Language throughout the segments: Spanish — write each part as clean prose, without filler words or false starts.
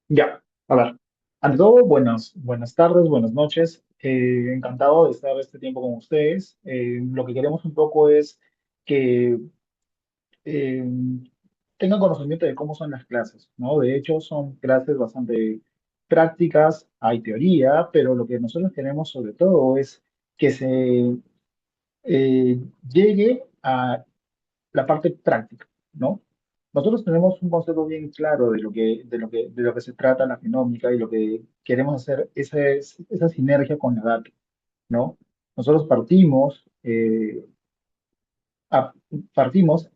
Ya, a ver. Ante todo, buenas tardes, buenas noches. Encantado de estar este tiempo con ustedes. Lo que queremos un poco es que eh, tengan conocimiento de cómo son las clases, ¿no? De hecho, son clases bastante prácticas, hay teoría, pero lo que nosotros queremos sobre todo es que se llegue a la parte práctica, ¿no? Nosotros tenemos un concepto bien claro de lo que se trata la genómica y lo que queremos hacer es esa sinergia con la data, ¿no? Nosotros a- partimos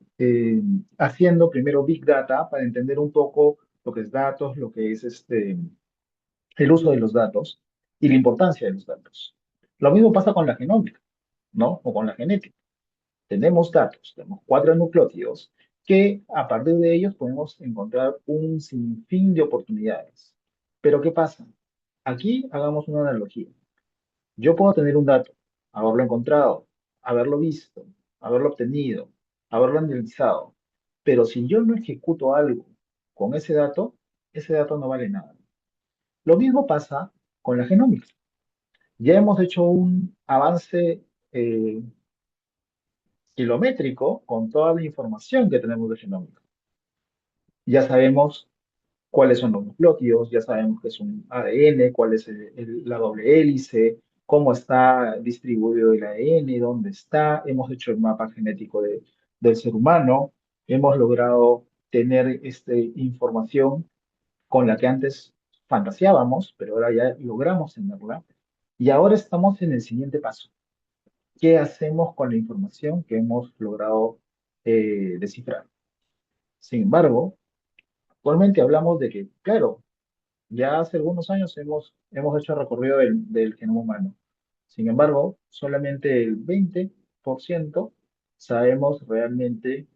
haciendo primero Big Data para entender un poco lo que es datos, lo que es el uso de los datos y la importancia de los datos. Lo mismo pasa con la genómica, ¿no? O con la genética. Tenemos datos, tenemos cuatro nucleótidos que a partir de ellos podemos encontrar un sinfín de oportunidades. Pero ¿qué pasa? Aquí hagamos una analogía. Yo puedo tener un dato, haberlo encontrado, haberlo visto, haberlo obtenido, haberlo analizado, pero si yo no ejecuto algo con ese dato no vale nada. Lo mismo pasa con la genómica. Ya hemos hecho un avance eh, kilométrico con toda la información que tenemos de genómica. Ya sabemos cuáles son los nucleótidos, ya sabemos qué es un ADN, cuál es la doble hélice, cómo está distribuido el ADN, dónde está. Hemos hecho el mapa genético del ser humano, hemos logrado tener información con la que antes fantaseábamos, pero ahora ya logramos tenerla. Y ahora estamos en el siguiente paso. ¿Qué hacemos con la información que hemos logrado descifrar? Sin embargo, actualmente hablamos de que, claro, ya hace algunos años hemos hecho el recorrido del genoma humano. Sin embargo, solamente el 20% sabemos realmente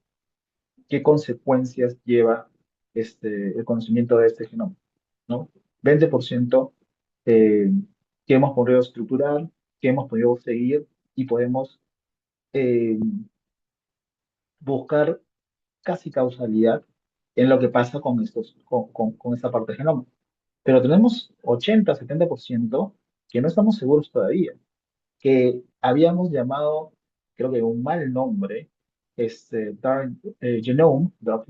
qué consecuencias lleva el conocimiento de este genoma, ¿no? 20% eh, que hemos podido estructurar, que hemos podido seguir y podemos eh, buscar casi causalidad en lo que pasa con esta parte del genoma. Pero tenemos 80-70% que no estamos seguros todavía, que habíamos llamado, creo que un mal nombre, dark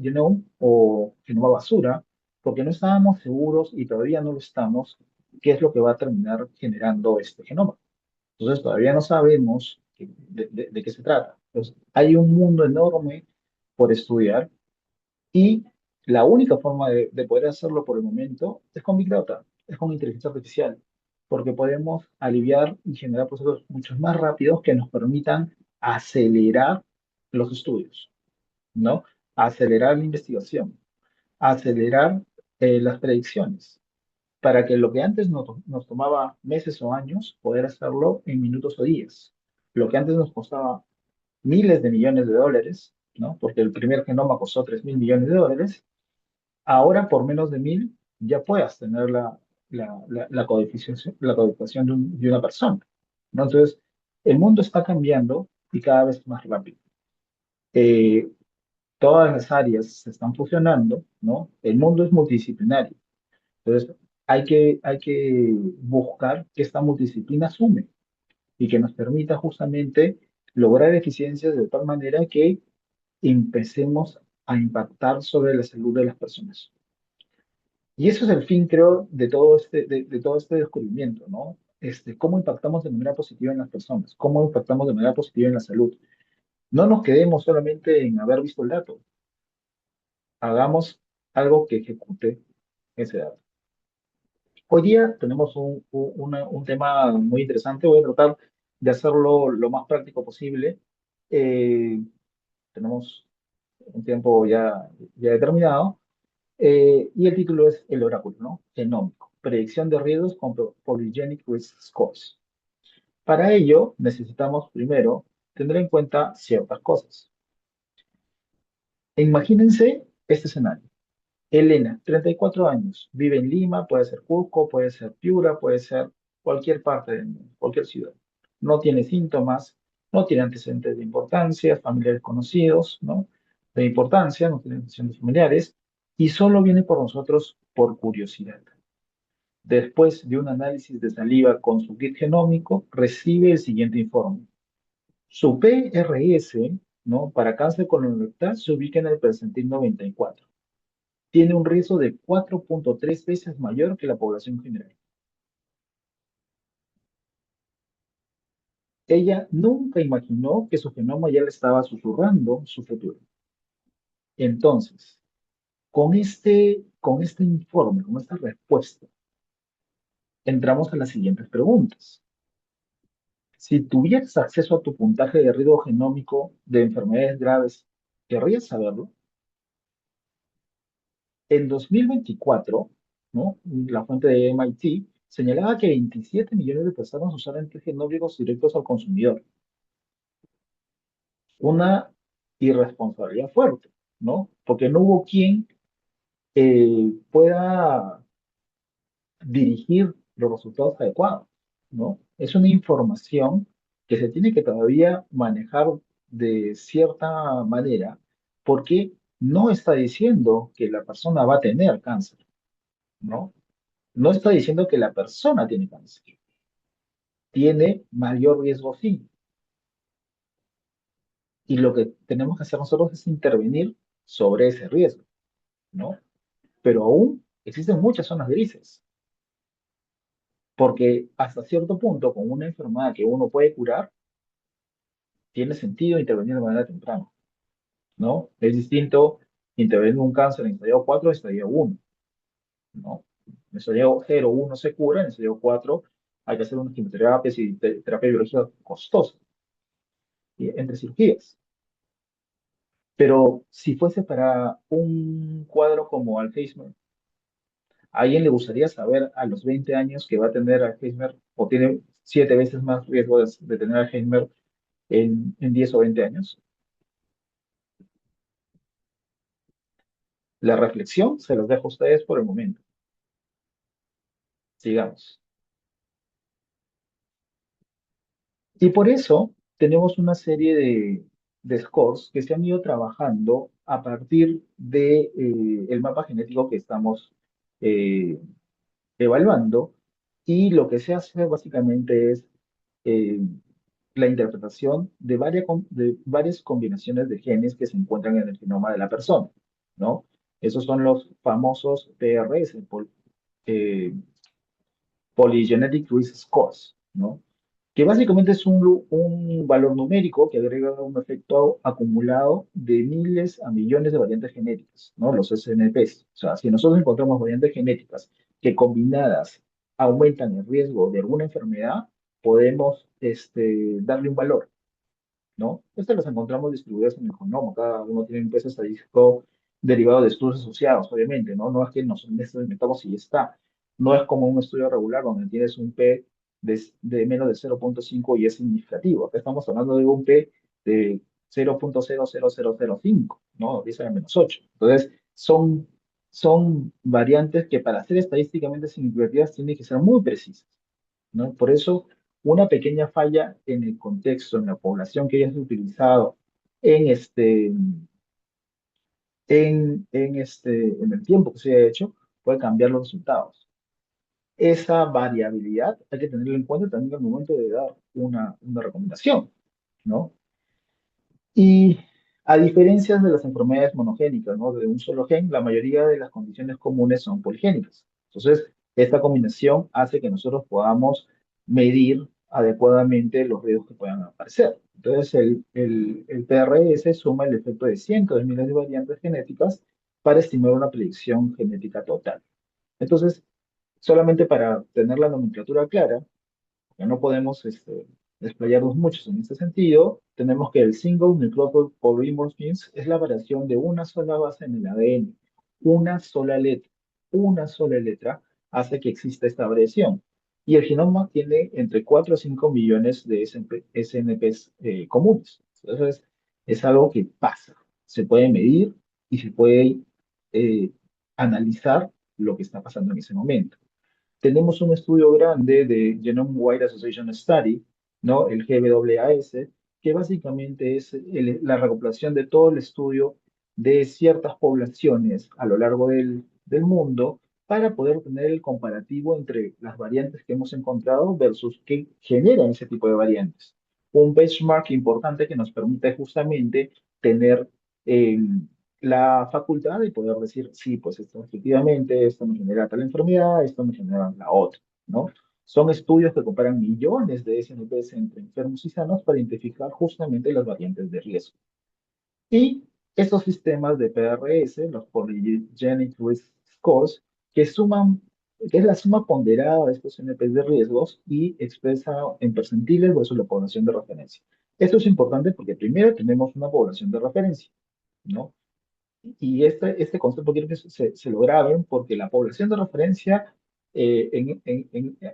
genome o genoma basura, porque no estábamos seguros y todavía no lo estamos, qué es lo que va a terminar generando este genoma. Entonces todavía no sabemos de qué se trata. Entonces, hay un mundo enorme por estudiar y la única forma de poder hacerlo por el momento es con Big Data, es con inteligencia artificial, porque podemos aliviar y generar procesos mucho más rápidos que nos permitan acelerar los estudios, ¿no? Acelerar la investigación, acelerar las predicciones, para que lo que antes nos tomaba meses o años, poder hacerlo en minutos o días. Lo que antes nos costaba miles de millones de dólares, ¿no? Porque el primer genoma costó 3.000 millones de dólares. Ahora, por menos de 1.000, ya puedas tener la codificación de una persona, ¿no? Entonces, el mundo está cambiando y cada vez más rápido. Eh, Todas las áreas se están fusionando, ¿no? El mundo es multidisciplinario. Entonces, hay que buscar que esta multidisciplina sume y que nos permita justamente lograr eficiencias de tal manera que empecemos a impactar sobre la salud de las personas. Y eso es el fin, creo, de todo este descubrimiento, ¿no? Cómo impactamos de manera positiva en las personas, cómo impactamos de manera positiva en la salud. No nos quedemos solamente en haber visto el dato, hagamos algo que ejecute ese dato. Hoy día tenemos un tema muy interesante, voy a tratar de hacerlo lo más práctico posible. Eh, Tenemos un tiempo ya determinado. Y el título es el oráculo, ¿no? Genómico. Predicción de riesgos con Polygenic Risk Scores. Para ello, necesitamos primero tener en cuenta ciertas cosas. Imagínense este escenario. Elena, 34 años, vive en Lima, puede ser Cusco, puede ser Piura, puede ser cualquier parte del mundo, cualquier ciudad. No tiene síntomas, no tiene antecedentes de importancia, familiares conocidos, ¿no? De importancia, no tiene antecedentes familiares. y solo viene por nosotros por curiosidad. Después de un análisis de saliva con su kit genómico, recibe el siguiente informe. Su PRS, ¿no? Para cáncer colorectal se ubica en el percentil 94. Tiene un riesgo de 4.3 veces mayor que la población general. Ella nunca imaginó que su genoma ya le estaba susurrando su futuro. Entonces, con este informe, con esta respuesta, entramos a las siguientes preguntas. Si tuvieras acceso a tu puntaje de riesgo genómico de enfermedades graves, ¿querrías saberlo? En 2024, ¿no? La fuente de MIT señalaba que 27 millones de personas usaron test genómicos directos al consumidor. Una irresponsabilidad fuerte, ¿no? Porque no hubo quien pueda dirigir los resultados adecuados, ¿no? Es una información que se tiene que todavía manejar de cierta manera porque no está diciendo que la persona va a tener cáncer, ¿no? No está diciendo que la persona tiene cáncer. Tiene mayor riesgo, sí. Y lo que tenemos que hacer nosotros es intervenir sobre ese riesgo, ¿no? Pero aún existen muchas zonas grises, porque hasta cierto punto, con una enfermedad que uno puede curar, tiene sentido intervenir de manera temprana, ¿no? Es distinto intervenir en un cáncer en estadio 4 a estadio 1, ¿no? En estadio 0, 1 se cura, en estadio 4 hay que hacer unas quimioterapias y terapia biológica costosa, entre cirugías. Pero si fuese para un cuadro como Alzheimer, ¿a alguien le gustaría saber a los 20 años que va a tener Alzheimer o tiene 7 veces más riesgo de tener Alzheimer en 10 o 20 años? La reflexión se los dejo a ustedes por el momento. Sigamos. Y por eso tenemos una serie de scores que se han ido trabajando a partir de, el mapa genético que estamos eh, evaluando. Y lo que se hace básicamente es eh, la interpretación de varias combinaciones de genes que se encuentran en el genoma de la persona, ¿no? Esos son los famosos PRS, eh, Polygenetic Risk Scores, ¿no? Que básicamente es un valor numérico que agrega un efecto acumulado de miles a millones de variantes genéticas, ¿no? Los SNPs. O sea, si nosotros encontramos variantes genéticas que combinadas aumentan el riesgo de alguna enfermedad, podemos darle un valor, ¿no? Estas las encontramos distribuidas en el genoma, cada uno tiene un peso estadístico derivado de estudios asociados, obviamente, ¿no? No es que nos inventamos y ya está. No es como un estudio regular donde tienes un P de menos de 0.5 y es significativo. Acá estamos hablando de un P de 0.00005, ¿no? 10 a la menos 8. Entonces, son variantes que para ser estadísticamente significativas tienen que ser muy precisas, ¿no? Por eso, una pequeña falla en el contexto, en la población que hayas utilizado, en en el tiempo que se haya hecho, puede cambiar los resultados. Esa variabilidad hay que tenerla en cuenta también al momento de dar una recomendación, ¿no? Y a diferencia de las enfermedades monogénicas, ¿no? De un solo gen, la mayoría de las condiciones comunes son poligénicas. Entonces, esta combinación hace que nosotros podamos medir adecuadamente los riesgos que puedan aparecer. Entonces, el PRS suma el efecto de cientos de miles de variantes genéticas para estimar una predicción genética total. Entonces, solamente para tener la nomenclatura clara, ya no podemos desplayarnos mucho en este sentido, tenemos que el single nucleotide polymorphism es la variación de una sola base en el ADN, una sola letra hace que exista esta variación. Y el genoma tiene entre 4 a 5 millones de SNPs comunes. Entonces, es algo que pasa, se puede medir y se puede eh, analizar lo que está pasando en ese momento. Tenemos un estudio grande de Genome Wide Association Study, ¿no? El GWAS, que básicamente es la recopilación de todo el estudio de ciertas poblaciones a lo largo del mundo para poder tener el comparativo entre las variantes que hemos encontrado versus qué generan ese tipo de variantes. Un benchmark importante que nos permite justamente tener eh, la facultad de poder decir, sí, pues esto efectivamente, esto me genera tal enfermedad, esto me genera la otra, ¿no? Son estudios que comparan millones de SNPs entre enfermos y sanos para identificar justamente las variantes de riesgo. Y estos sistemas de PRS, los Polygenic Risk Scores, que suman, que es la suma ponderada de estos NPs de riesgos y expresa en percentiles versus la población de referencia. Esto es importante porque primero tenemos una población de referencia, ¿no? Y este concepto quiero que se lo graben porque la población de referencia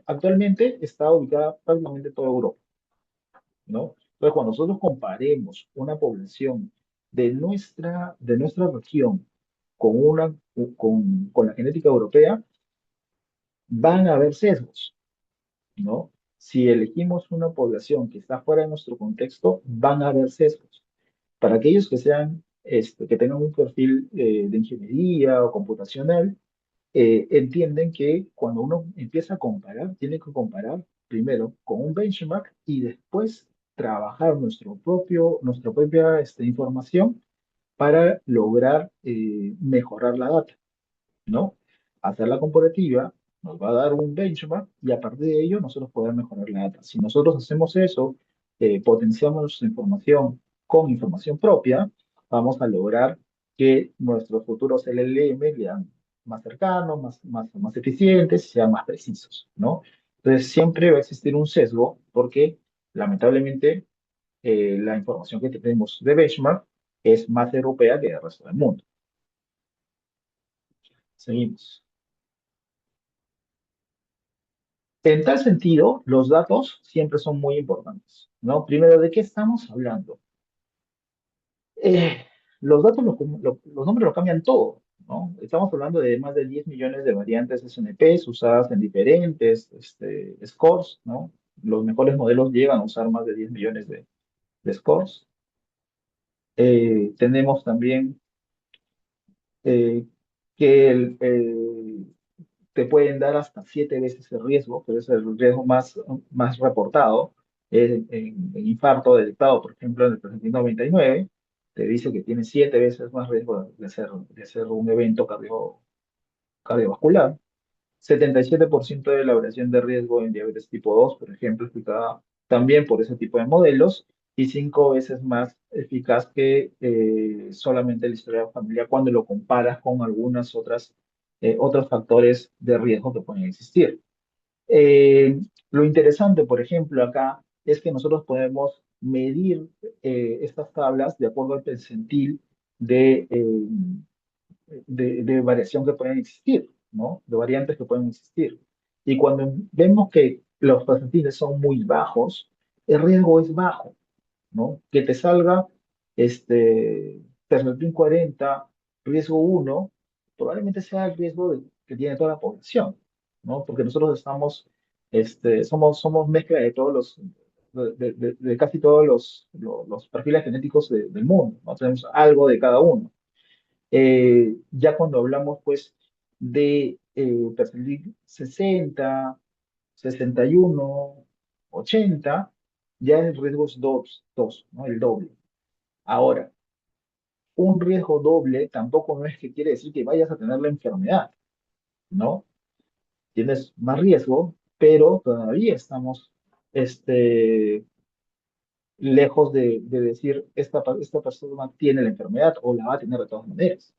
actualmente está ubicada prácticamente en toda Europa, ¿no? Entonces, cuando nosotros comparemos una población de nuestra región con, con la genética europea, van a haber sesgos, ¿no? Si elegimos una población que está fuera de nuestro contexto, van a haber sesgos. Para aquellos que sean, que tengan un perfil de ingeniería o computacional, entienden que cuando uno empieza a comparar, tiene que comparar primero con un benchmark y después trabajar nuestra propia información para lograr mejorar la data, ¿no? Hacer la comparativa nos va a dar un benchmark y a partir de ello nosotros podemos mejorar la data. Si nosotros hacemos eso, potenciamos nuestra información con información propia, vamos a lograr que nuestros futuros LLM sean más cercanos, más eficientes, sean más precisos, ¿no? Entonces siempre va a existir un sesgo porque lamentablemente la información que tenemos de benchmark es más europea que el resto del mundo. Seguimos. En tal sentido, los datos siempre son muy importantes, ¿no? Primero, ¿de qué estamos hablando? Los datos, los nombres lo cambian todo, ¿no? Estamos hablando de más de 10 millones de variantes SNPs usadas en diferentes scores, ¿no? Los mejores modelos llegan a usar más de 10 millones de scores. Tenemos también eh, que te pueden dar hasta 7 veces el riesgo, pero es el riesgo más reportado. En infarto detectado, por ejemplo, en el presentismo 99, te dice que tiene 7 veces más riesgo de ser un evento cardiovascular. 77% de la variación de riesgo en diabetes tipo 2, por ejemplo, explicada también por ese tipo de modelos, y 5 veces más eficaz que solamente la historia familiar cuando lo comparas con algunas otros factores de riesgo que pueden existir. Lo interesante, por ejemplo, acá es que nosotros podemos medir estas tablas de acuerdo al percentil de, eh, de variación que pueden existir, ¿no? De variantes que pueden existir. Y cuando vemos que los percentiles son muy bajos, el riesgo es bajo, ¿no? Que te salga percentil 40, riesgo 1, probablemente sea el riesgo que tiene toda la población, ¿no? Porque nosotros somos mezcla de todos de casi todos los perfiles genéticos del mundo, ¿no? Tenemos algo de cada uno. Ya cuando hablamos, pues, de percentil 60, 61, 80, ya el riesgo es 2, ¿no? El doble. Ahora, un riesgo doble tampoco no es que quiere decir que vayas a tener la enfermedad, ¿no? Tienes más riesgo, pero todavía estamos lejos de decir esta persona tiene la enfermedad o la va a tener de todas maneras.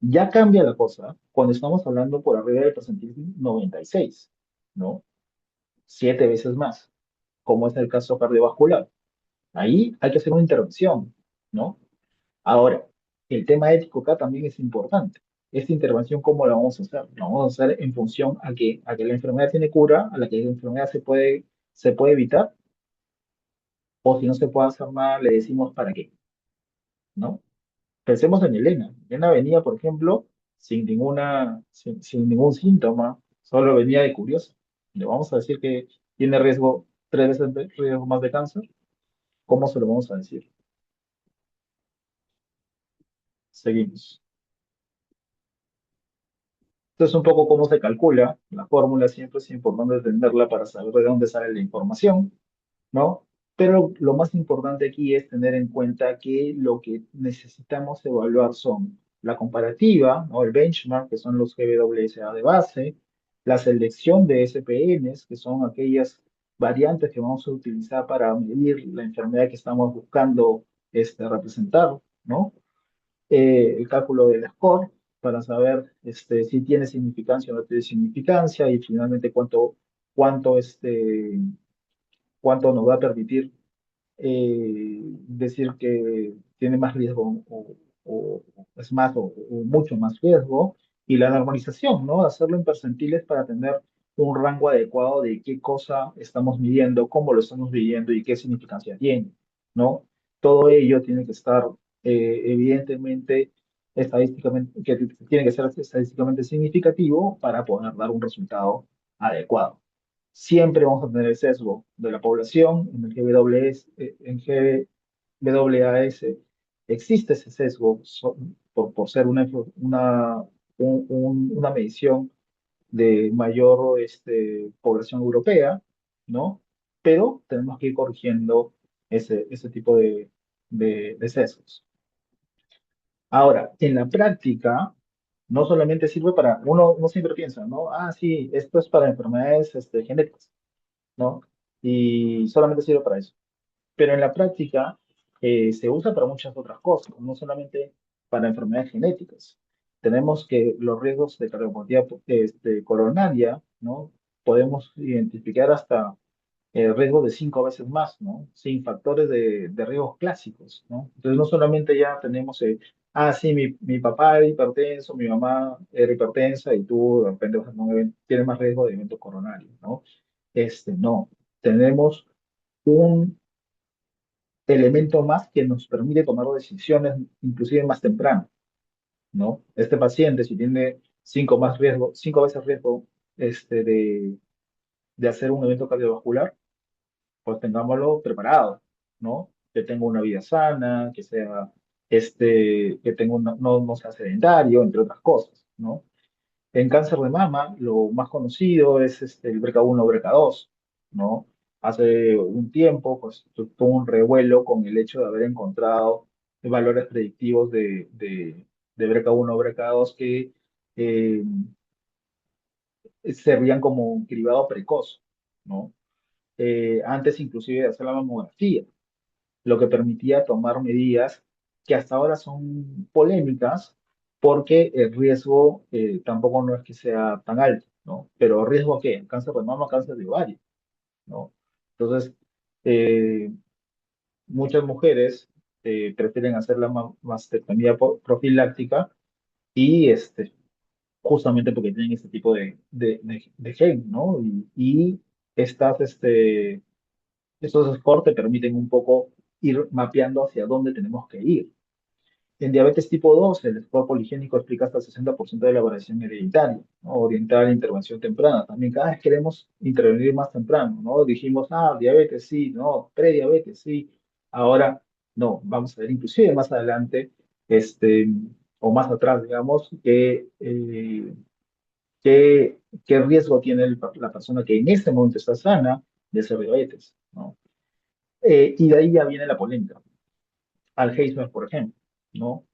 Ya cambia la cosa cuando estamos hablando por arriba del percentil 96, ¿no? 7 veces más, como es el caso cardiovascular. Ahí hay que hacer una intervención, ¿no? Ahora, el tema ético acá también es importante. Esta intervención, ¿cómo la vamos a hacer? La vamos a hacer en función a que la enfermedad tiene cura, a la que la enfermedad se puede evitar, o si no se puede hacer nada, le decimos para qué, ¿no? Pensemos en Elena. Elena venía, por ejemplo, sin ningún síntoma, solo venía de curiosa. ¿Le vamos a decir que tiene riesgo, 3 veces riesgo más de cáncer? ¿Cómo se lo vamos a decir? Seguimos. Entonces, un poco cómo se calcula. La fórmula siempre es importante entenderla para saber de dónde sale la información, ¿no? Pero lo más importante aquí es tener en cuenta que lo que necesitamos evaluar son la comparativa, ¿no? El benchmark, que son los GWSA de base, la selección de SPNs, que son aquellas variantes que vamos a utilizar para medir la enfermedad que estamos buscando representar, ¿no? El cálculo del score para saber si tiene significancia o no tiene significancia y finalmente cuánto, cuánto nos va a permitir decir que tiene más riesgo o es más o mucho más riesgo, y la normalización, ¿no? Hacerlo en percentiles para tener un rango adecuado de qué cosa estamos midiendo, cómo lo estamos midiendo y qué significancia tiene, ¿no? Todo ello tiene que estar evidentemente estadísticamente, que tiene que ser estadísticamente significativo para poder dar un resultado adecuado. Siempre vamos a tener el sesgo de la población. En el GWS, en GWAS existe ese sesgo por ser una medición de mayor población europea, ¿no? Pero tenemos que ir corrigiendo ese tipo de sesgos. Ahora, en la práctica, no solamente sirve para, uno siempre piensa, ¿no? Ah, sí, esto es para enfermedades genéticas, ¿no? Y solamente sirve para eso. Pero en la práctica se usa para muchas otras cosas, no solamente para enfermedades genéticas. Tenemos que los riesgos de cardiopatía coronaria, ¿no? Podemos identificar hasta el riesgo de 5 veces más, ¿no? Sin factores de riesgos clásicos, ¿no? Entonces no solamente ya tenemos, sí, mi papá era hipertenso, mi mamá era hipertensa y tú de repente vas a tener tienes más riesgo de evento coronario, ¿no? No, tenemos un elemento más que nos permite tomar decisiones inclusive más temprano, ¿no? Este paciente, si tiene 5 veces riesgo de hacer un evento cardiovascular, pues tengámoslo preparado, ¿no? Que tenga una vida sana, que sea, que tenga no sea sedentario, entre otras cosas, ¿no? En cáncer de mama, lo más conocido es el BRCA1, BRCA2, ¿no? Hace un tiempo, pues, tuvo un revuelo con el hecho de haber encontrado valores predictivos de BRCA1, BRCA2 que eh, servían como un cribado precoz, ¿no? Antes inclusive de hacer la mamografía, lo que permitía tomar medidas que hasta ahora son polémicas porque el riesgo tampoco no es que sea tan alto, ¿no? Pero ¿riesgo qué? Cáncer de mama, cáncer de ovario, ¿no? Entonces, eh, muchas mujeres prefieren hacer la mastectomía profiláctica y justamente porque tienen este tipo de gen, ¿no? Y estas, estos scores te permiten un poco ir mapeando hacia dónde tenemos que ir. En diabetes tipo 2, el score poligénico explica hasta el 60% de la variación hereditaria, ¿no? Orientar a la intervención temprana. También cada vez queremos intervenir más temprano, ¿no? Dijimos, diabetes sí, no, prediabetes sí. Ahora, no, vamos a ver inclusive más adelante, este, o más atrás, digamos, qué riesgo tiene la persona que en este momento está sana de hacer diabetes, ¿no? Y de ahí ya viene la polémica. Alzheimer, por ejemplo, ¿no?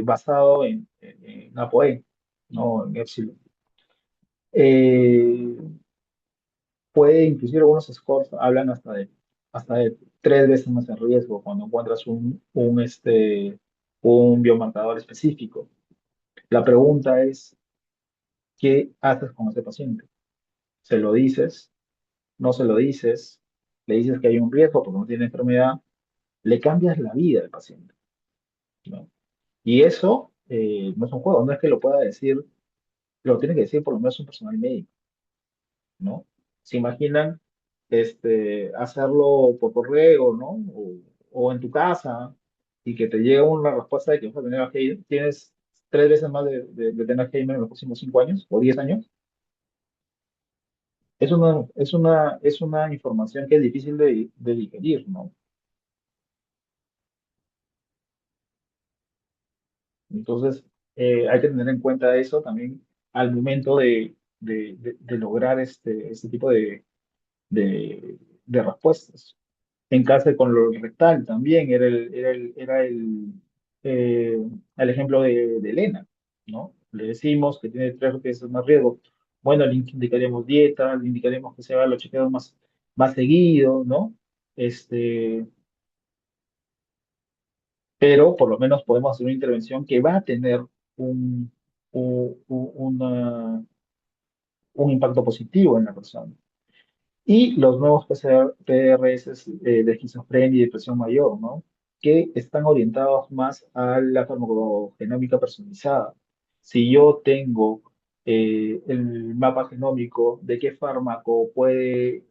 Basado en ApoE, ¿no? En Epsilon. Eh, Puede, inclusive algunos scores hablan hasta de 3 veces más en riesgo cuando encuentras un biomarcador específico. La pregunta es, ¿qué haces con ese paciente? ¿Se lo dices? ¿No se lo dices? ¿Le dices que hay un riesgo porque no tiene enfermedad? Le cambias la vida al paciente, ¿no? Y eso no es un juego, no es que lo pueda decir, lo tiene que decir por lo menos un personal médico, ¿no? ¿Se imaginan hacerlo por correo, ¿no? O en tu casa y que te llegue una respuesta de que vas a tener Alzheimer, tienes 3 veces más de tener Alzheimer en los próximos 5 años o 10 años? Es una información que es difícil de digerir, ¿no? Entonces, hay que tener en cuenta eso también al momento de lograr este tipo de respuestas. En casa con lo rectal también eh, el ejemplo de Elena, ¿no? Le decimos que tiene 3 veces más riesgo. Bueno, le indicaríamos dieta, le indicaríamos que se haga los chequeos más seguido, ¿no? Este, pero por lo menos podemos hacer una intervención que va a tener un, un impacto positivo en la persona. Y los nuevos PRS de esquizofrenia y depresión mayor, ¿no? Que están orientados más a la farmacogenómica personalizada. Si yo tengo el mapa genómico de qué fármaco puede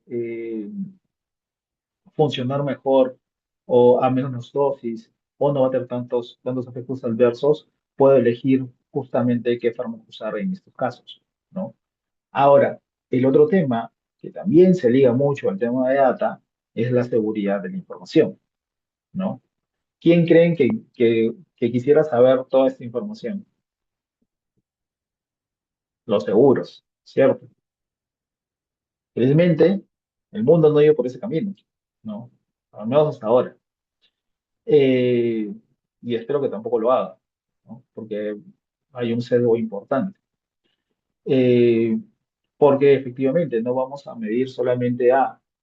funcionar mejor o a menos dosis o no va a tener tantos efectos adversos, puedo elegir justamente qué fármaco usar en estos casos, ¿no? Ahora, el otro tema que también se liga mucho al tema de data es la seguridad de la información, ¿no? ¿Quién creen que quisiera saber toda esta información? Los seguros, ¿cierto? Felizmente, el mundo no ha ido por ese camino, ¿no? Al menos hasta ahora. Eh, y espero que tampoco lo haga, ¿no? Porque hay un sesgo importante. Eh, Porque efectivamente no vamos a medir solamente,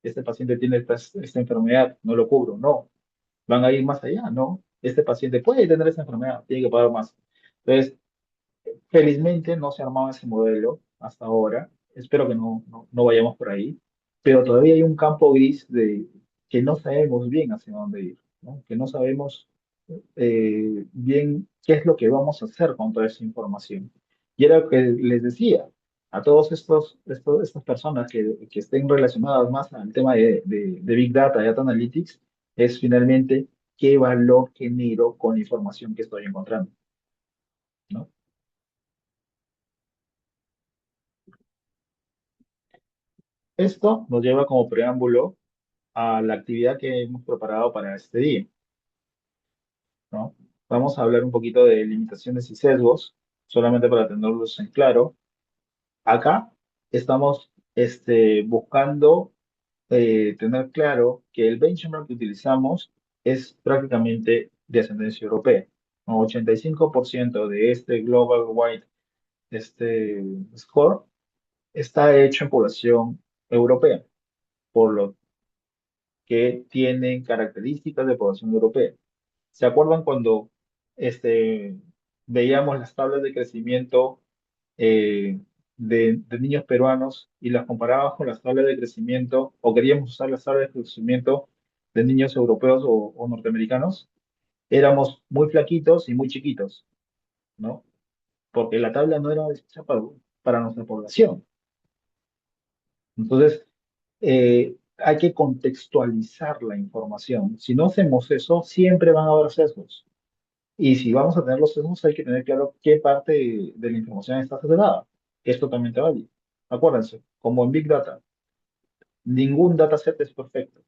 este paciente tiene esta enfermedad, no lo cubro, no, van a ir más allá, ¿no? Este paciente puede tener esa enfermedad, tiene que pagar más. Entonces, felizmente no se ha armado ese modelo hasta ahora, espero que no vayamos por ahí, pero todavía hay un campo gris de que no sabemos bien hacia dónde ir, ¿no? Que no sabemos bien qué es lo que vamos a hacer con toda esa información. Y era lo que les decía a todos estas personas que estén relacionadas más al tema de Big Data y Data Analytics, es finalmente qué valor genero con la información que estoy encontrando, ¿no? Esto nos lleva como preámbulo a la actividad que hemos preparado para este día, ¿no? Vamos a hablar un poquito de limitaciones y sesgos, solamente para tenerlos en claro. Acá estamos buscando tener claro que el benchmark que utilizamos es prácticamente de ascendencia europea, ¿no? 85% de este Global Wide Score está hecho en población europea, por lo que tienen características de población europea. ¿Se acuerdan cuando este, veíamos las tablas de crecimiento eh, de niños peruanos y las comparábamos con las tablas de crecimiento, o queríamos usar las tablas de crecimiento de niños europeos o norteamericanos? Éramos muy flaquitos y muy chiquitos, ¿no? Porque la tabla no era hecha para nuestra población. Entonces, hay que contextualizar la información. Si no hacemos eso, siempre van a haber sesgos. Y si vamos a tener los sesgos, hay que tener claro qué parte de la información está sesgada. Es totalmente válido. Acuérdense, como en Big Data, ningún dataset es perfecto.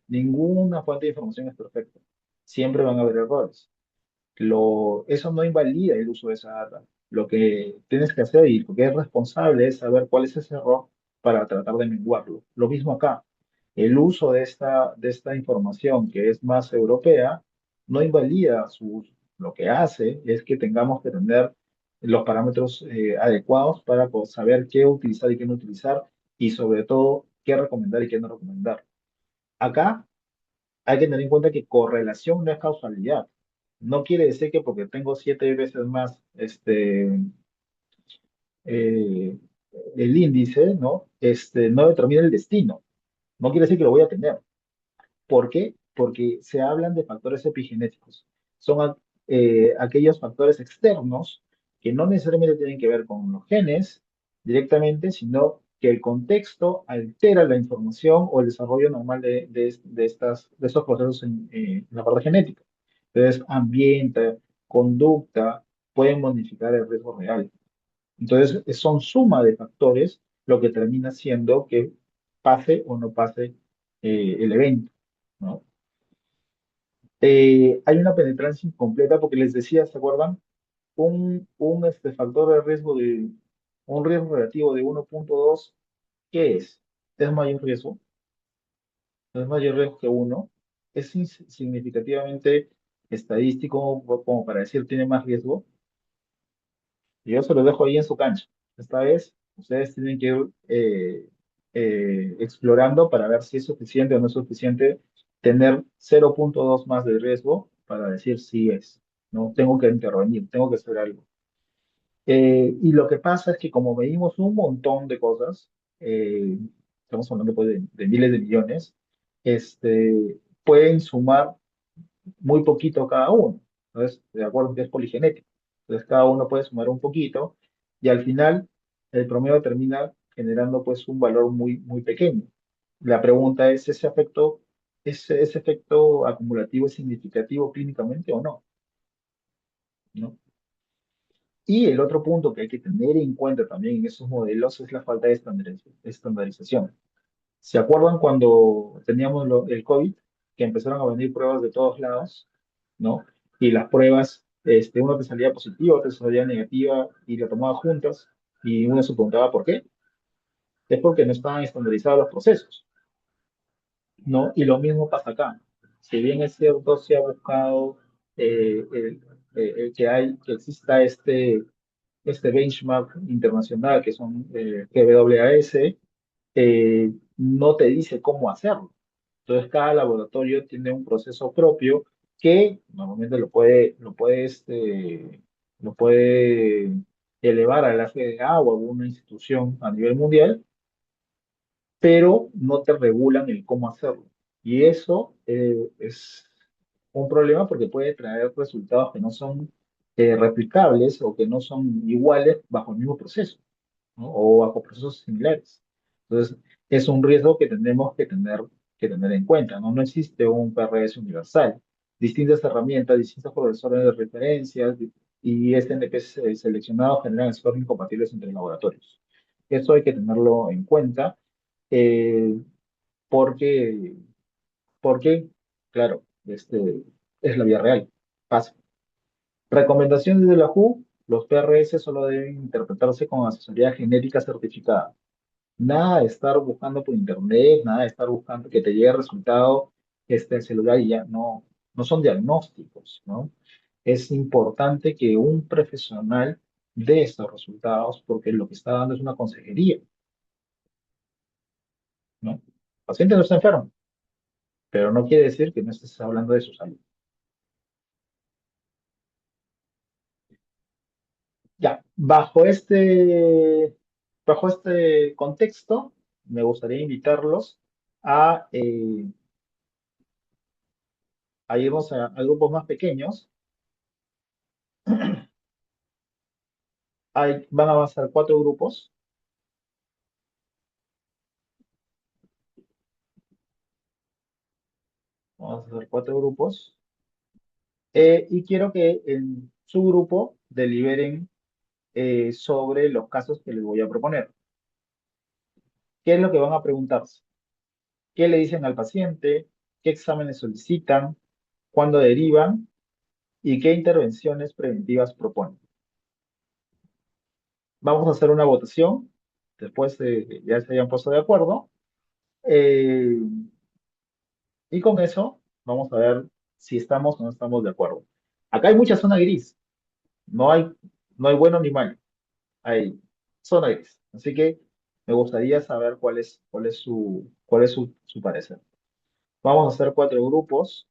Ninguna fuente de información es perfecta. Siempre van a haber errores. Eso no invalida el uso de esa data. Lo que tienes que hacer y lo que es responsable es saber cuál es ese error para tratar de menguarlo. Lo mismo acá. El uso de esta información que es más europea no invalida su uso. Lo que hace es que tengamos que tener los parámetros adecuados para poder saber qué utilizar y qué no utilizar y sobre todo qué recomendar y qué no recomendar. Acá hay que tener en cuenta que correlación no es causalidad. No quiere decir que porque tengo 7 veces más eh, el índice, ¿no? No determina el destino. No quiere decir que lo voy a tener. ¿Por qué? Porque se hablan de factores epigenéticos. Son aquellos factores externos que no necesariamente tienen que ver con los genes directamente, sino que el contexto altera la información o el desarrollo normal de estos procesos en la parte genética. Entonces, ambiente, conducta, pueden modificar el riesgo real. Entonces, son suma de factores lo que termina siendo que pase o no pase el evento, ¿no? Hay una penetrancia incompleta porque les decía, ¿se acuerdan? un factor de riesgo un riesgo relativo de 1.2, ¿qué es? ¿Es mayor riesgo? ¿Es mayor riesgo que uno? ¿Es significativamente estadístico como para decir tiene más riesgo? Yo se lo dejo ahí en su cancha. Esta vez ustedes tienen que ir explorando para ver si es suficiente o no es suficiente tener 0.2 más de riesgo para decir si es. No tengo que intervenir, tengo que hacer algo. Y lo que pasa es que como medimos un montón de cosas, estamos hablando pues, de miles de millones, pueden sumar muy poquito cada uno. Entonces, de acuerdo que es poligenético. Entonces, cada uno puede sumar un poquito y al final el promedio termina generando pues un valor muy pequeño. La pregunta es, ¿ese efecto acumulativo es significativo clínicamente o no? ¿No? Y el otro punto que hay que tener en cuenta también en esos modelos es la falta de estandarización. ¿Se acuerdan cuando teníamos el COVID, que empezaron a venir pruebas de todos lados, ¿no? Y las pruebas, uno te salía positiva, otro te salía negativa y la tomaba juntas y uno se preguntaba por qué. Es porque no estaban estandarizados los procesos, ¿no? Y lo mismo pasa acá. Si bien es cierto, se ha buscado que exista este benchmark internacional que son GWAS, no te dice cómo hacerlo. Entonces, cada laboratorio tiene un proceso propio que normalmente lo puede elevar a la FDA o a una institución a nivel mundial, pero no te regulan el cómo hacerlo. Y eso es un problema porque puede traer resultados que no son replicables o que no son iguales bajo el mismo proceso, ¿no? O bajo procesos similares. Entonces, es un riesgo que tenemos que tener en cuenta, ¿no? No existe un PRS universal. Distintas herramientas, distintos profesores de referencias y SNPs seleccionados generan scores incompatibles entre laboratorios. Eso hay que tenerlo en cuenta eh, porque, porque, claro, es la vía real. Pasa. Recomendaciones de la WHO, los PRS solo deben interpretarse con asesoría genética certificada. Nada de estar buscando por internet, nada de estar buscando que te llegue el resultado el celular y ya. No, no son diagnósticos, ¿no? Es importante que un profesional dé estos resultados porque lo que está dando es una consejería, ¿no? El paciente no está enfermo, pero no quiere decir que no estés hablando de su salud. Ya, bajo este contexto, me gustaría invitarlos a a irnos a grupos más pequeños. Van a avanzar 4 grupos. Vamos a hacer 4 grupos. Y quiero que en su grupo deliberen sobre los casos que les voy a proponer. ¿Qué es lo que van a preguntarse? ¿Qué le dicen al paciente? ¿Qué exámenes solicitan? ¿Cuándo derivan? ¿Y qué intervenciones preventivas proponen? Vamos a hacer una votación, después de que ya se hayan puesto de acuerdo, eh, y con eso vamos a ver si estamos o no estamos de acuerdo. Acá hay mucha zona gris, no hay, no hay bueno ni malo, hay zona gris. Así que me gustaría saber cuál es su parecer. Vamos a hacer 4 grupos.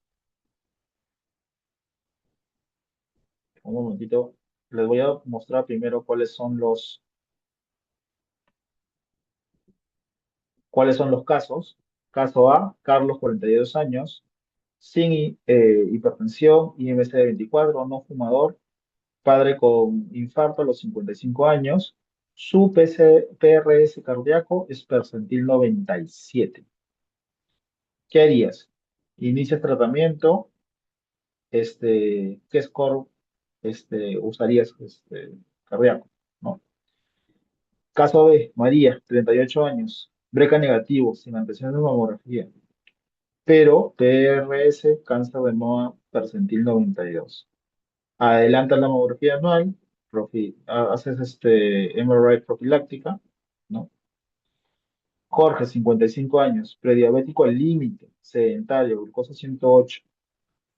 Un momentito, les voy a mostrar primero cuáles son los casos. Caso A, Carlos, 42 años, sin hipertensión, IMC de 24, no fumador, padre con infarto a los 55 años, su PRS cardíaco es percentil 97. ¿Qué harías? Inicias tratamiento, ¿qué score usarías cardíaco? ¿No? Caso B, María, 38 años, breca negativo, sin antecedentes de mamografía, pero PRS, cáncer de mama, percentil 92. Adelantas la mamografía anual, haces MRI profiláctica, ¿no? Jorge, 55 años, prediabético al límite, sedentario, glucosa 108,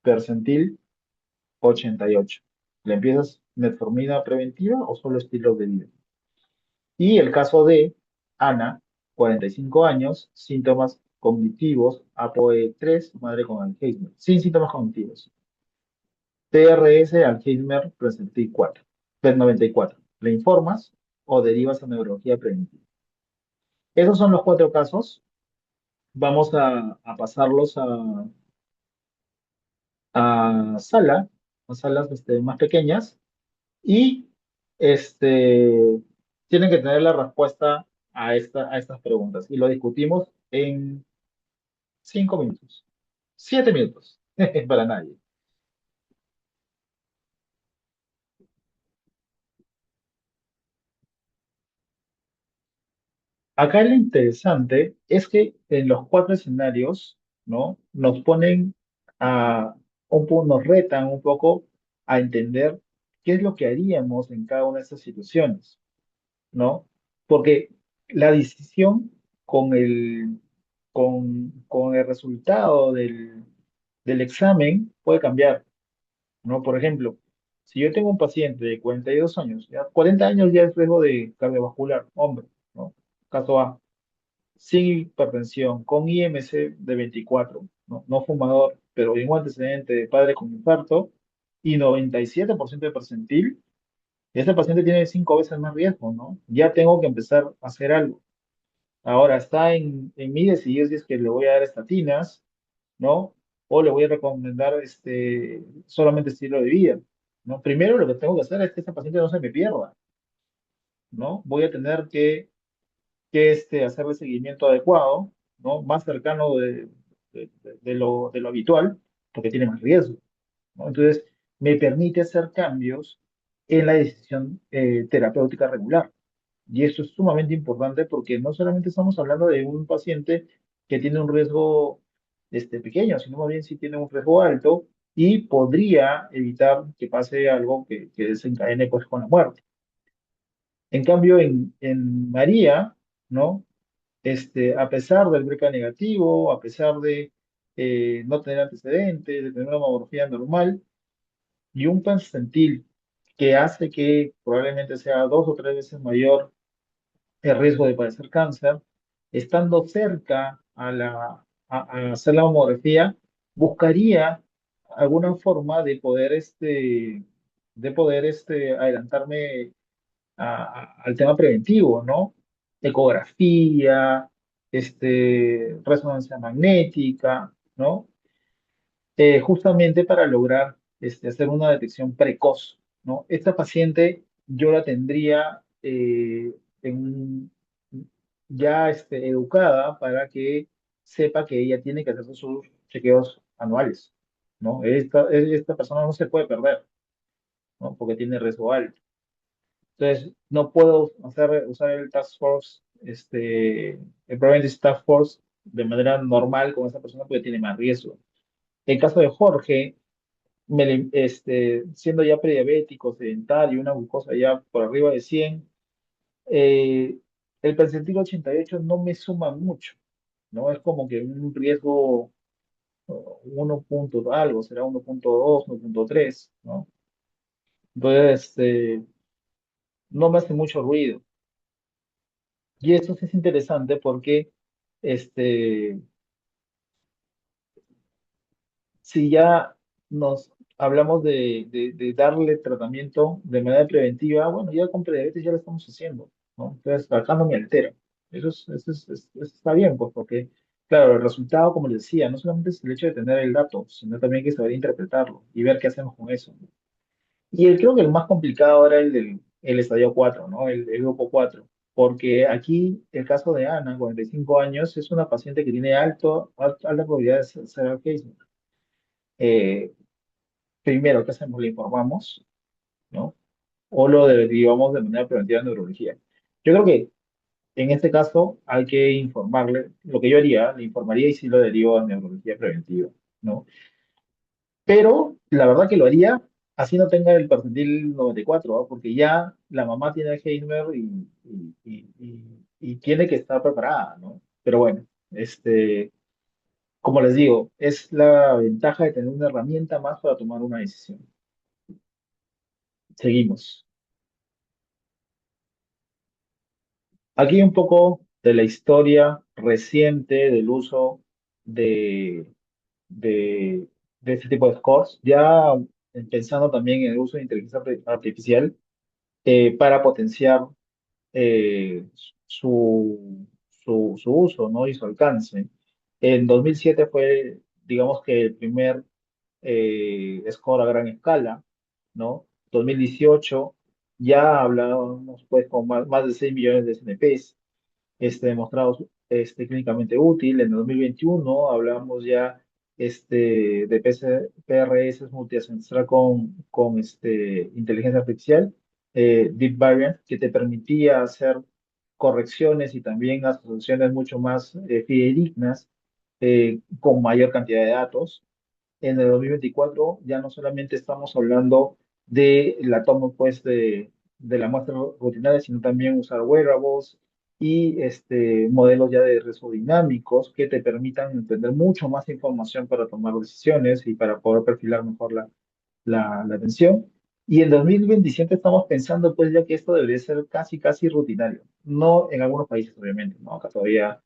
percentil 88. ¿Le empiezas metformina preventiva o solo estilo de vida? Y el caso de Ana, 45 años, síntomas cognitivos, APOE3, madre con Alzheimer, sin síntomas cognitivos. TRS, Alzheimer, presentil 4, PET 94. ¿Le informas o derivas a neurología preventiva? Esos son los cuatro casos. Vamos a pasarlos a sala, a salas más pequeñas, y este, tienen que tener la respuesta a estas preguntas. Y lo discutimos en 5 minutos, 7 minutos, para nadie. Acá lo interesante es que en los cuatro escenarios, ¿no? Nos ponen nos retan un poco a entender qué es lo que haríamos en cada una de estas situaciones, ¿no? Porque la decisión con con el resultado del examen puede cambiar, ¿no? Por ejemplo, si yo tengo un paciente de 42 años, ya 40 años ya es riesgo de cardiovascular, hombre, ¿no? Caso A, sin hipertensión, con IMC de 24, ¿no? No fumador, pero ningún antecedente de padre con infarto y 97% de percentil, este paciente tiene 5 veces más riesgo, ¿no? Ya tengo que empezar a hacer algo. Ahora está en mí decidir si es que le voy a dar estatinas, ¿no? O le voy a recomendar solamente estilo de vida, ¿no? Primero lo que tengo que hacer es que este paciente no se me pierda, ¿no? Voy a tener que hacerle seguimiento adecuado, ¿no? Más cercano de lo habitual, porque tiene más riesgo, ¿no? Entonces, me permite hacer cambios en la decisión terapéutica regular. Y esto es sumamente importante porque no solamente estamos hablando de un paciente que tiene un riesgo pequeño, sino más bien si tiene un riesgo alto y podría evitar que pase algo que desencadene pues con la muerte. En cambio, en María, ¿no? A pesar del BRCA negativo, a pesar de no tener antecedentes, de tener una mamografía normal y un percentil que hace que probablemente sea 2 o 3 veces mayor el riesgo de padecer cáncer, estando cerca a hacer la mamografía, buscaría alguna forma de poder adelantarme al tema preventivo, ¿no? Ecografía, resonancia magnética, ¿no? Justamente para lograr hacer una detección precoz, ¿no? Esta paciente yo la tendría en- ya educada para que sepa que ella tiene que hacer sus chequeos anuales, ¿no? Esta persona no se puede perder, ¿no? Porque tiene riesgo alto. Entonces, no puedo usar el Task Force, el Preventive Task Force de manera normal con esa persona porque tiene más riesgo. El caso de Jorge, siendo ya prediabético, sedentario, una glucosa ya por arriba de 100, eh, el percentil 88 no me suma mucho, ¿no? Es como que un riesgo 1 punto algo, será 1,2, 1,3, ¿no? Entonces, no me hace mucho ruido. Y eso sí es interesante porque, este, si ya nos hablamos de darle tratamiento de manera preventiva, bueno, ya con prediabetes ya lo estamos haciendo, ¿no? Entonces, acá no me altera. Eso está bien, pues, porque, claro, el resultado, como les decía, no solamente es el hecho de tener el dato, sino también hay que saber interpretarlo y ver qué hacemos con eso, ¿no? Y creo que el más complicado era el estadio 4, ¿no? El grupo 4, porque aquí el caso de Ana, 45 años, es una paciente que tiene alta probabilidad de ser Alzheimer. Eh, Primero, ¿qué hacemos? ¿Le informamos, no? ¿O lo derivamos de manera preventiva a neurología? Yo creo que en este caso hay que informarle, lo que yo haría, le informaría y sí lo derivo a neurología preventiva, ¿no? Pero la verdad que lo haría así no tenga el percentil 94, ¿ah? Porque ya la mamá tiene Alzheimer y tiene que estar preparada, ¿no? Pero bueno, como les digo, es la ventaja de tener una herramienta más para tomar una decisión. Seguimos. Aquí un poco de la historia reciente del uso de, de, de este tipo de scores, ya pensando también en el uso de inteligencia artificial para potenciar su uso, ¿no? Y su alcance. En 2007 fue, digamos que el primer score a gran escala, ¿no? 2018 ya hablábamos pues con más de 6 millones de SNPs demostrados clínicamente útil. En el 2021 hablamos ya de PRS multiancestral con inteligencia artificial, Deep Variant, que te permitía hacer correcciones y también asociaciones mucho más fidedignas con mayor cantidad de datos. En el 2024 ya no solamente estamos hablando de la toma pues de la muestra rutinaria, sino también usar wearables y modelos ya de riesgo dinámicos que te permitan entender mucho más información para tomar decisiones y para poder perfilar mejor la atención. Y en 2027 estamos pensando pues ya que esto debería ser casi, casi rutinario. No en algunos países, obviamente, ¿no? Acá todavía,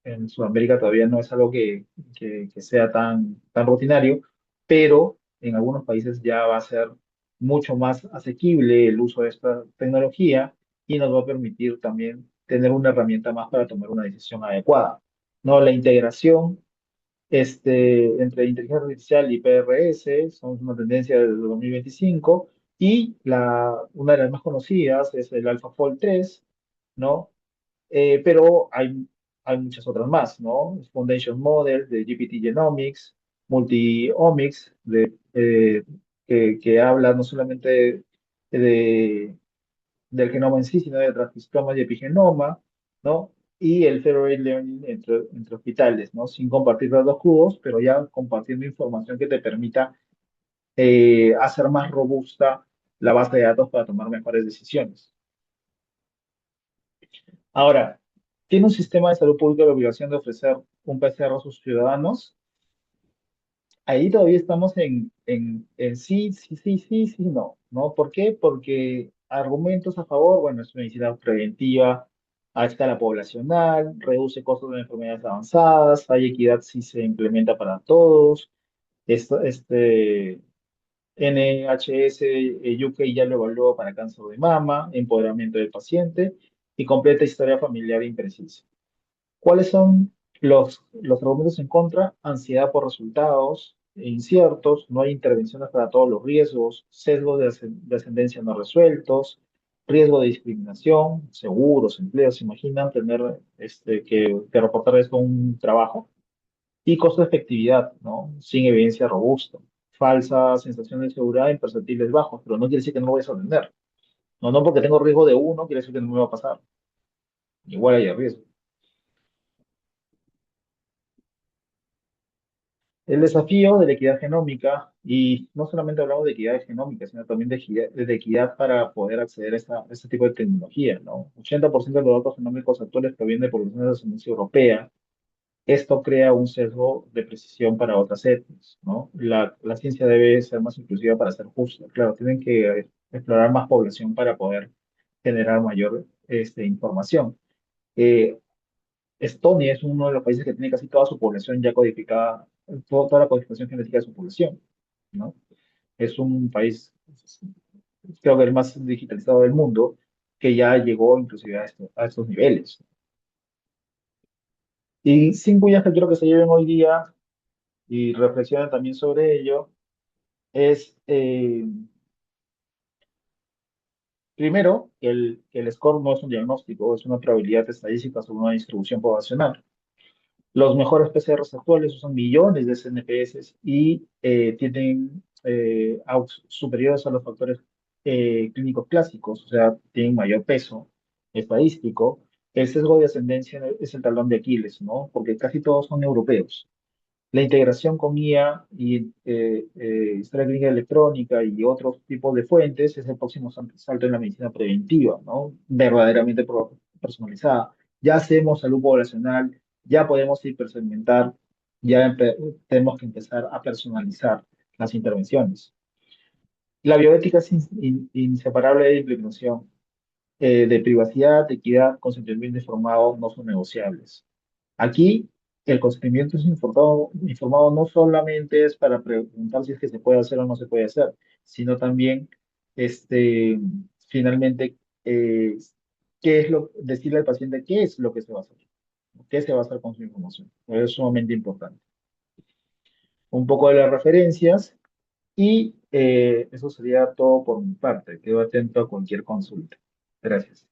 en Sudamérica todavía no es algo que sea tan rutinario, pero en algunos países ya va a ser mucho más asequible el uso de esta tecnología y nos va a permitir también tener una herramienta más para tomar una decisión adecuada. ¿No? La integración entre inteligencia artificial y PRS, son una tendencia desde 2025, y una de las más conocidas es el AlphaFold 3, ¿no? Pero hay muchas otras más, ¿no? Foundation Model de GPT Genomics, Multiomics, que habla no solamente de, del genoma en sí, sino de transcriptoma y epigenoma, ¿no? Y el Federated Learning entre hospitales, ¿no? Sin compartir datos crudos, pero ya compartiendo información que te permita hacer más robusta la base de datos para tomar mejores decisiones. Ahora, ¿tiene un sistema de salud pública la obligación de ofrecer un PCR a sus ciudadanos? Ahí todavía estamos en sí, sí, sí, sí, sí, no, ¿no? ¿Por qué? Porque argumentos a favor, bueno, es medicina preventiva a escala poblacional, reduce costos de enfermedades avanzadas, hay equidad si se implementa para todos, NHS UK ya lo evaluó para cáncer de mama, empoderamiento del paciente y completa historia familiar imprecisa. ¿Cuáles son los argumentos en contra? Ansiedad por resultados inciertos, no hay intervenciones para todos los riesgos, sesgos de ascendencia no resueltos, riesgo de discriminación, seguros, empleos, ¿se imaginan tener que reportar esto a un trabajo? Y costo de efectividad, ¿no? Sin evidencia robusta. Falsa sensación de seguridad en perceptibles bajos, pero no quiere decir que no lo vayas a tener. No, no porque tengo riesgo de uno, quiere decir que no me va a pasar. Igual hay riesgo. El desafío de la equidad genómica, y no solamente hablamos de equidad genómica, sino también de equidad para poder acceder a este tipo de tecnología, ¿no? 80% de los datos genómicos actuales provienen de poblaciones de ascendencia europea. Esto crea un sesgo de precisión para otras etnias, ¿no? La ciencia debe ser más inclusiva para ser justa. Claro, tienen que explorar más población para poder generar mayor información. Eh, Estonia es uno de los países que tiene casi toda su población ya codificada, toda la codificación genética de su población, ¿no? Es un país, creo que el más digitalizado del mundo, que ya llegó inclusive a estos niveles. Y cinco ideas que quiero que se lleven hoy día y reflexionen también sobre ello es, primero, que el score no es un diagnóstico, es una probabilidad estadística sobre una distribución poblacional. Los mejores PCRs actuales usan millones de SNPS y tienen superiores a los factores clínicos clásicos, o sea, tienen mayor peso estadístico. El sesgo de ascendencia es el talón de Aquiles, ¿no? Porque casi todos son europeos. La integración con IA y historia clínica electrónica y otros tipos de fuentes es el próximo salto en la medicina preventiva, ¿no? Verdaderamente personalizada. Ya hacemos salud poblacional, ya podemos hipersegmentar, tenemos que empezar a personalizar las intervenciones. La bioética es inseparable de la implementación de privacidad, equidad, consentimiento informado no son negociables. Aquí, el consentimiento es informado no solamente es para preguntar si es que se puede hacer o no se puede hacer, sino también, este, finalmente, eh, decirle al paciente qué es lo que se va a hacer, qué se va a hacer con su información. Es sumamente importante. Un poco de las referencias y eso sería todo por mi parte. Quedo atento a cualquier consulta. Gracias.